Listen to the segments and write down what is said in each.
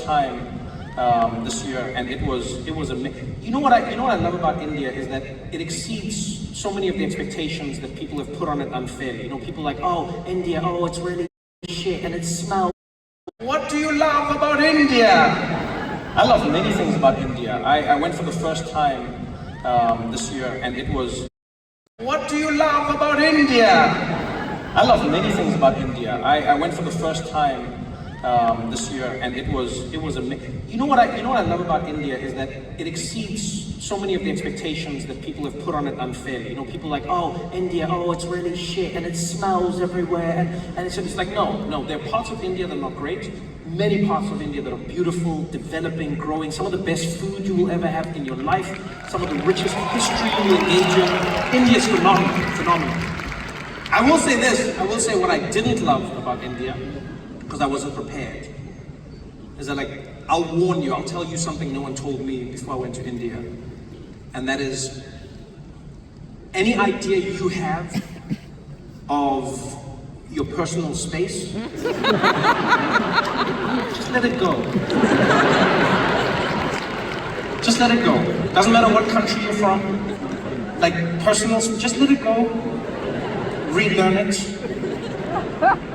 time this year, and it was amazing. You know what I love about India is that it exceeds so many of the expectations that people have put on it unfairly. You know, people are like, oh, India, oh, it's really shit and it smells. What do you love about India? I love many things about India. I went for the first time this year, and it was. What do you love about India? I love many things about India. I went for the first time this year, and it was amazing. You know what I love about India is that it exceeds so many of the expectations that people have put on it unfairly. You know, people are like, oh, India, oh, it's really shit and it smells everywhere, and it's like, no, there are parts of India that are not great. Many parts of India that are beautiful, developing, growing, some of the best food you will ever have in your life, some of the richest history you will engage in. India is phenomenal. I will say this, I will say what I didn't love about India, because I wasn't prepared, is that, like, I'll warn you, I'll tell you something no one told me before I went to India, and that is, any idea you have of your personal space, just let it go. Just let it go. Doesn't matter what country you're from, like personal, just let it go. Relearn it.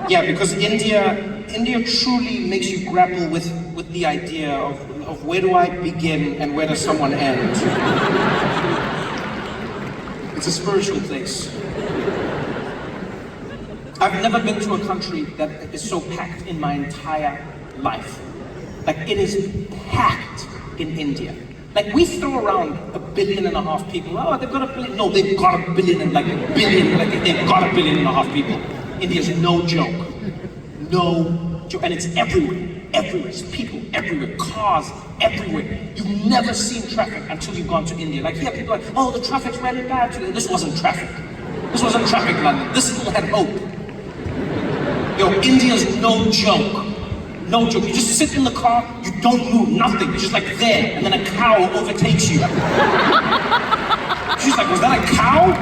Yeah, because India truly makes you grapple with the idea of where do I begin and where does someone end. It's a spiritual place. I've never been to a country that is so packed in my entire life. Like, it is packed in India. Like, we throw around 1.5 billion people. Oh, they've got 1 billion. No, they've got 1 billion, like 1 billion, like they've got 1.5 billion people. India's no joke. No joke. And it's everywhere. Everywhere. It's people everywhere. Cars everywhere. You've never seen traffic until you've gone to India. Like, here, people are like, oh, the traffic's really bad today. This wasn't traffic. This wasn't traffic, London. This still had hope. Yo, India's no joke. No joke. You just sit in the car, you don't move, nothing. You're just like there, and then a cow overtakes you. She's like, was that a cow?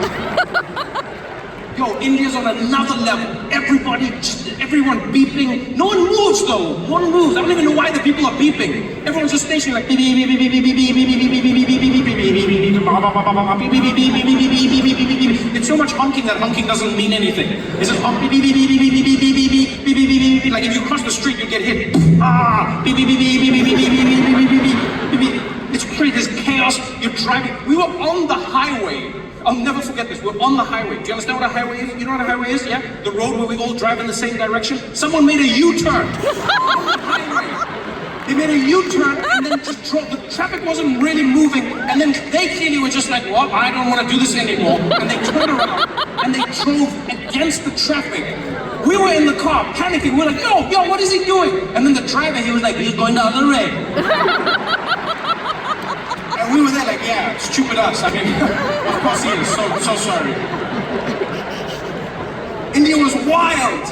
Yo, India's on another level. Everyone beeping. No one moves though. No one moves. I don't even know why the people are beeping. Everyone's just stationary like beep beep beep beep beep beep beep beep beep beep beep beep beep. It's so much honking that honking doesn't mean anything. It's just honk beep beep beep beep beep beep beep beep beep beep beep beep. Like if you cross the street, you get hit. Ah, beep beep beep beep beep beep beep beep beep beep beep. It's crazy. There's chaos. You're driving. We were on the highway. I'll never forget this. We're on the highway. Do you understand what a highway is? You know what a highway is? Yeah? The road where we all drive in the same direction. Someone made a U-turn. They made a U-turn and then just drove. The traffic wasn't really moving. And then they clearly were just like, well, I don't want to do this anymore. And they turned around and they drove against the traffic. We were in the car panicking. We're like, yo, what is he doing? And then the driver, he was like, he's going the other way. And we were there like, yeah, stupid us. I mean, of course he is. So sorry. India was wild.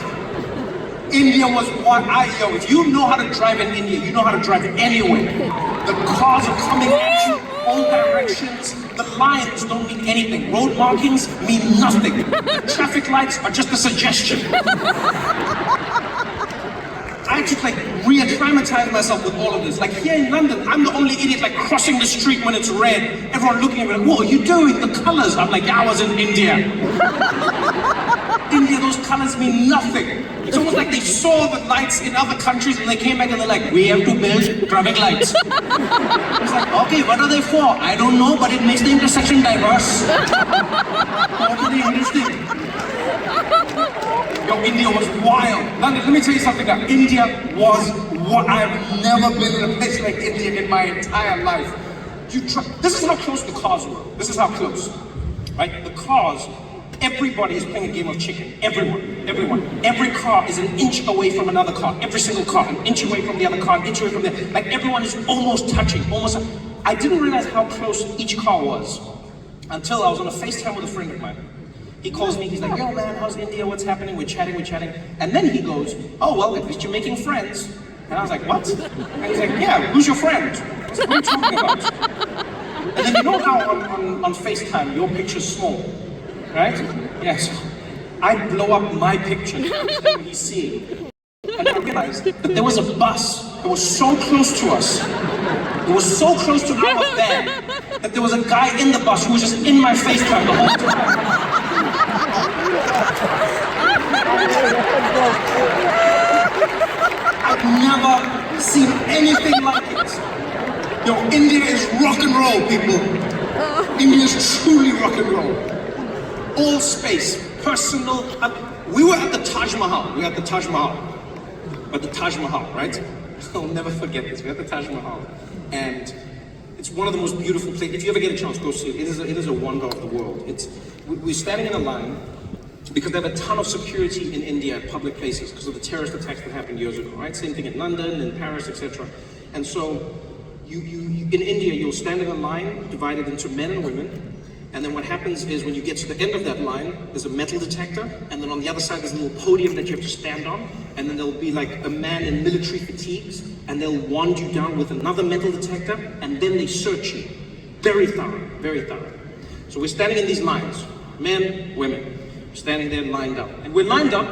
India was wild. Yo, if you know how to drive in India, you know how to drive anywhere. The cars are coming at you all directions. The lines don't mean anything. Road markings mean nothing. The traffic lights are just a suggestion. I had to like re-traumatize myself with all of this. Like here in London, I'm the only idiot like crossing the street when it's red. Everyone looking at me like, what are you doing? The colors. I'm like, yeah, I was in India. India, those colors mean nothing. It's almost like they saw the lights in other countries and they came back and they're like, we have to build traffic lights. It's like, okay, what are they for? I don't know, but it makes the intersection diverse. Totally interesting. Yo, India was wild. London, let me tell you something now. India was what I've never been in a place like India in my entire life. This is how close the cars were. This is how close, right? The cars, everybody is playing a game of chicken. Everyone. Every car is an inch away from another car. Every single car, an inch away from the other car, an inch away from the, like everyone is almost touching, I didn't realize how close each car was until I was on a FaceTime with a friend of mine. He calls me, he's like, yo man, how's India, what's happening? We're chatting. And then he goes, oh well, at least you're making friends. And I was like, what? And he's like, yeah, who's your friend? I was like, what are you talking about? And then you know how on FaceTime, your picture's small, right? Yes. I blow up my picture, he's seeing. And I get realized that there was a bus that was so close to us. It was so close to our van that there was a guy in the bus who was just in my FaceTime the whole time. I've never seen anything like it. Yo, India is rock and roll, people. India is truly rock and roll. All space, personal. We were at the Taj Mahal. We were at the Taj Mahal. At the Taj Mahal, right? I'll never forget this. We're at the Taj Mahal. And it's one of the most beautiful places. If you ever get a chance, go see it. It is a wonder of the world. We're standing in a line because they have a ton of security in India at public places because of the terrorist attacks that happened years ago, right? Same thing in London and Paris, etc. And so you in India, you'll stand in a line divided into men and women. And then what happens is when you get to the end of that line, there's a metal detector, and then on the other side there's a little podium that you have to stand on, and then there'll be like a man in military fatigues, and they'll wand you down with another metal detector, and then they search you. Very thorough, very thorough. So we're standing in these lines, men, women, standing there lined up. And we're lined up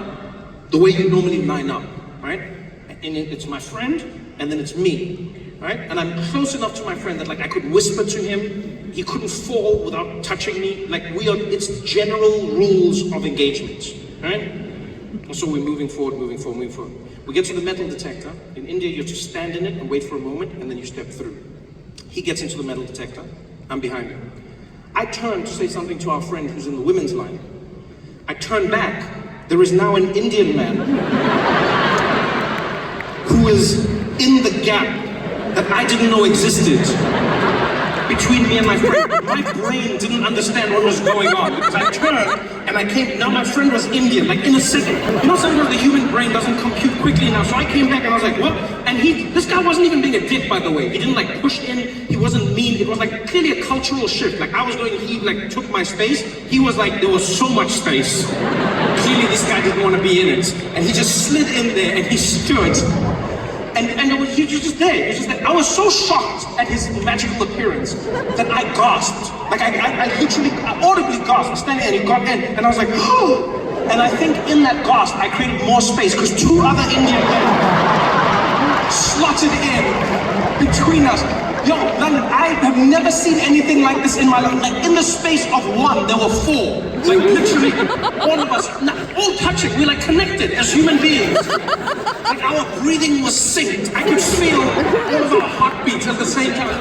the way you normally line up, right? And it's my friend, and then it's me, right? And I'm close enough to my friend that like I could whisper to him. He couldn't fall without touching me. Like it's general rules of engagement, right? And so we're moving forward. We get to the metal detector. In India, you have to stand in it and wait for a moment, and then you step through. He gets into the metal detector. I'm behind him. I turn to say something to our friend who's in the women's line. I turn back. There is now an Indian man who is in the gap that I didn't know existed between me and my friend. My brain didn't understand what was going on because I turned and I came. Now my friend was Indian, like in a second. You know, sometimes the human brain doesn't compute quickly enough. So I came back and I was like, what? And this guy wasn't even being a dick, by the way. He didn't like push in. He wasn't mean. It was like clearly a cultural shift. Like I was going, he like took my space. He was like, there was so much space. Clearly this guy didn't want to be in it. And he just slid in there and he stood. And he was just there. He was just there. I was so shocked at his magical appearance that I gasped. Like I audibly gasped, standing there, and he got in, and I was like, oh! And I think in that gasp, I created more space because two other Indian men slotted in between us. Yo, London, I have never seen anything like this in my life. Like in the space of one, there were four. Like literally, all of us, all touching. We're like connected as human beings. Like our breathing was synced. I could feel all of our heartbeats at the same time.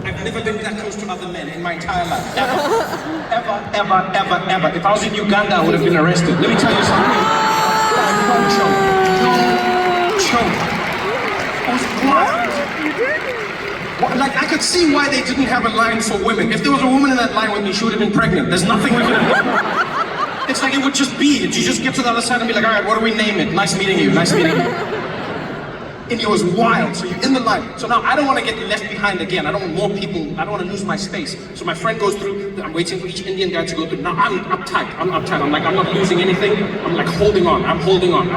I've never been that close to other men in my entire life. Ever. If I was in Uganda, I would have been arrested. Let me tell you something. Don't choke. It was wild. Like I could see why they didn't have a line for women. If there was a woman in that line with me, she would have been pregnant. There's nothing we could have done. It's like it would just be. You just get to the other side and be like, all right, what do we name it? Nice meeting you. India was wild. So you're in the line. So now I don't want to get left behind again. I don't want more people. I don't want to lose my space. So my friend goes through. I'm waiting for each Indian guy to go through. Now I'm uptight. I'm like, I'm not losing anything. I'm like holding on. I'm holding on.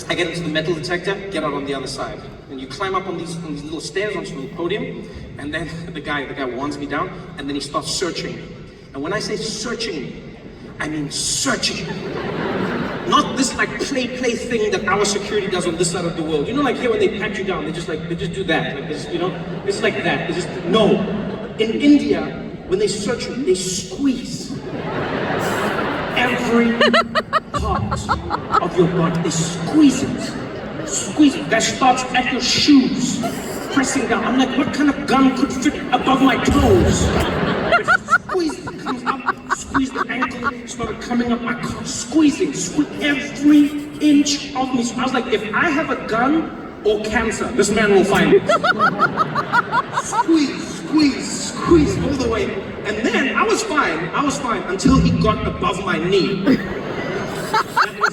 I get into the metal detector, get out on the other side. And you climb up on these little stairs onto the podium, and then the guy wands me down, and then he starts searching me. And when I say searching me, I mean searching me. Not this like play thing that our security does on this side of the world. You know, like here when they pat you down, they just do that. Like this, you know, it's like that. It's just no. In India, when they search you, they squeeze every part of your body. They squeeze it. That starts at your shoes, pressing down. I'm like, what kind of gun could fit above my toes? Squeeze it, comes up, squeeze the ankle, started coming up my car, squeezing every inch of me. So I was like, if I have a gun or cancer, this man will find it. Squeeze all the way. And then I was fine until he got above my knee.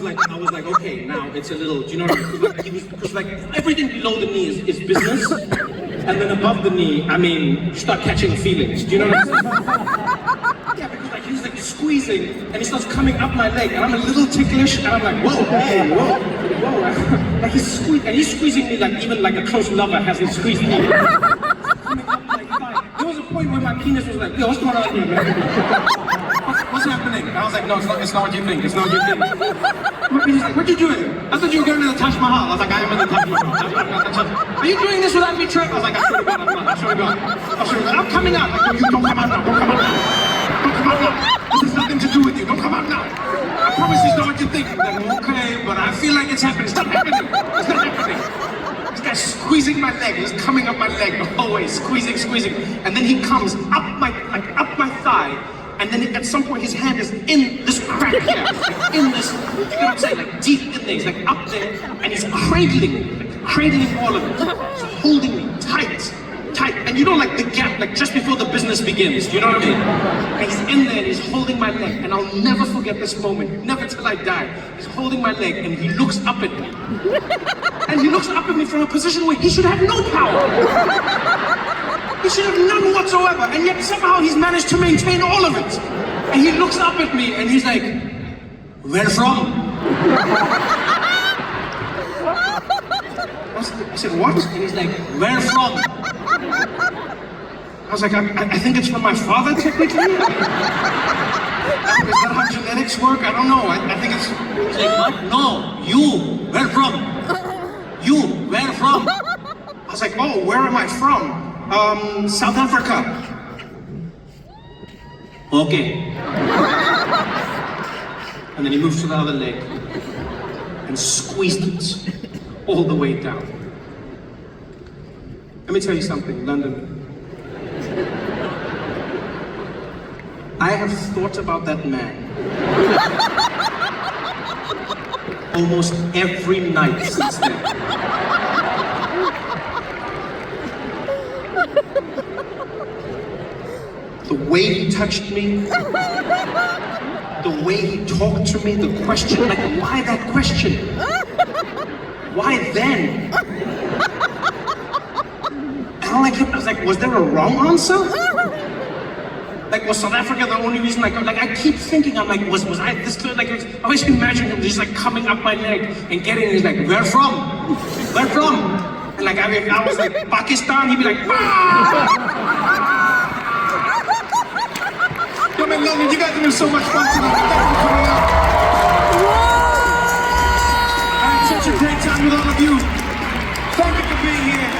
I was like, okay, now it's a little, do you know what I mean? Because like everything below the knee is business, and then above the knee, I mean, you start catching feelings. Do you know what I'm saying? Yeah, because like he's like squeezing, and he starts coming up my leg, and I'm a little ticklish, and I'm like, whoa. Like he's squeezing me like even like a close lover hasn't squeezed me. Coming up my thigh. There was a point where my penis was like, yo, what's going on here, man? what's happening? And I was like, no, it's not what you think. It's not what you think. He's like, what you doing? I thought you were going to the Taj Mahal. I was like, I am in the Taj Mahal. Are you doing this without me, Trev? I was like, I swear to God, I'm not. I swear to God. I'm coming out. Like, no, you don't come out now. Don't come out now. Don't come out now. This has nothing to do with you. Don't come out now. I promise it's not what you think. I'm like, okay, but I feel like it's happening. It's not happening. It's not happening. This guy's squeezing my leg. He's coming up my leg. Always squeezing. And then he comes up my thigh. And then at some point his hand is in this crack here. Like in this, you know what I'm saying? Like deep in there. He's like up there. And he's cradling all of it. He's holding me tight. And you know, like the gap, like just before the business begins, you know what I mean? And he's in there and he's holding my leg, and I'll never forget this moment, never till I die. He's holding my leg and he looks up at me. And he looks up at me from a position where he should have no power. He should have none whatsoever, and yet somehow he's managed to maintain all of it. And he looks up at me and he's like, where from? I said, what? And he's like, where from? I was like, I think it's from my father, technically. Is that how genetics work? I don't know. I think it's... He's like, what? No, you, where from? You, where from? I was like, oh, where am I from? South Africa. Okay. And then he moved to the other leg and squeezed it all the way down. Let me tell you something, London. I have thought about that man almost every night since then. The way he touched me, the way he talked to me, the question, like, why that question? Why then? And all I was like, was there a wrong answer? Like, was South Africa the only reason? Like I keep thinking, I'm like, was I this good? Like, I always imagine him just like coming up my leg and getting, he's like, where from? Where from? And like, I was like, Pakistan, he'd be like, ah! Yo, man, London, you guys have been so much fun tonight. Thank you for coming out. I had such a great time with all of you. Thank you for being here.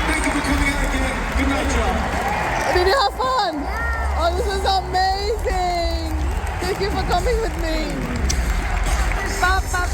Thank you for coming out again. Good night, y'all. Did you have fun? Oh, this is amazing. Thank you for coming with me. Bye, bye.